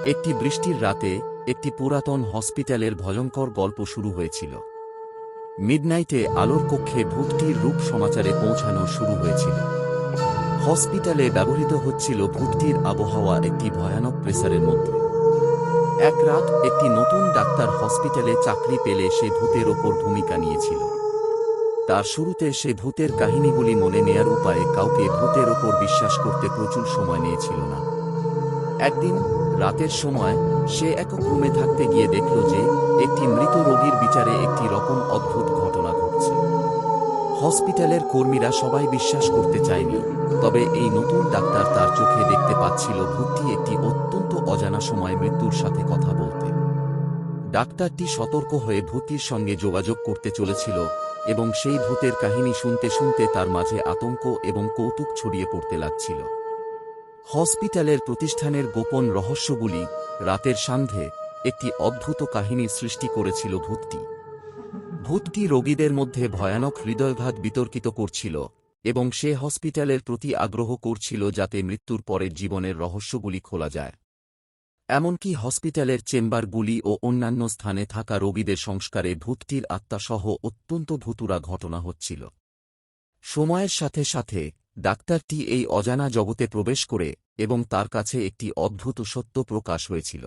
একটি বৃষ্টির রাতে একটি পুরাতন হসপিটালের ভয়ঙ্কর গল্প শুরু হয়েছিল। মিডনাইটে আলোর কক্ষে ভূতটির রূপ সমাচারে পৌঁছানো শুরু হয়েছিল। হসপিটালে ব্যবহৃত হচ্ছিল ভূতটির আবহাওয়া একটি ভয়ানক প্রেসারের মধ্যে। এক রাত একটি নতুন ডাক্তার হসপিটালে চাকরি পেলে সে ভূতের ওপর ভূমিকা নিয়েছিল। তার শুরুতে সে ভূতের কাহিনীগুলি মনে নেয়ার উপায়ে কাউকে ভূতের ওপর বিশ্বাস করতে প্রচুর সময় নিয়েছিল না। একদিন রাতের সময় সে একক রুমে থাকতে গিয়ে দেখল যে একটি মৃত রোগীর বিচারে একটি রকম অদ্ভুত ঘটনা ঘটছে। হসপিটালের কর্মীরা সবাই বিশ্বাস করতে চায়নি, তবে এই নতুন ডাক্তার তার চোখে দেখতে পাচ্ছিল ভূতটি একটি অত্যন্ত অজানা সময় মৃত্যুর সাথে কথা বলতে। ডাক্তারটি সতর্ক হয়ে ভূতটির সঙ্গে যোগাযোগ করতে চলেছিল এবং সেই ভূতের কাহিনী শুনতে শুনতে তার মাঝে আতঙ্ক এবং কৌতুক ছড়িয়ে পড়তে লাগছিল। হসপিটালের প্রতিষ্ঠানের গোপন রহস্যগুলি রাতের সান্ধ্যে একটি অদ্ভুত কাহিনীর সৃষ্টি করেছিল। ভূতটি রোগীদের মধ্যে ভয়ানক হৃদয়ঘাত বিতর্কিত করছিল এবং সে হসপিটালের প্রতি আগ্রহ করছিল যাতে মৃত্যুর পরের জীবনের রহস্যগুলি খোলা যায়। এমনকি হসপিটালের চেম্বারগুলি ও অন্যান্য স্থানে থাকা রোগীদের সংস্কারে ভূতটির আত্মাসহ অত্যন্ত ভুতুড়া ঘটনা হচ্ছিল। সময়ের সাথে সাথে ডাক্তারটি এই অজানা জগতে প্রবেশ করে এবং তার কাছে একটি অদ্ভুত সত্য প্রকাশ হয়েছিল।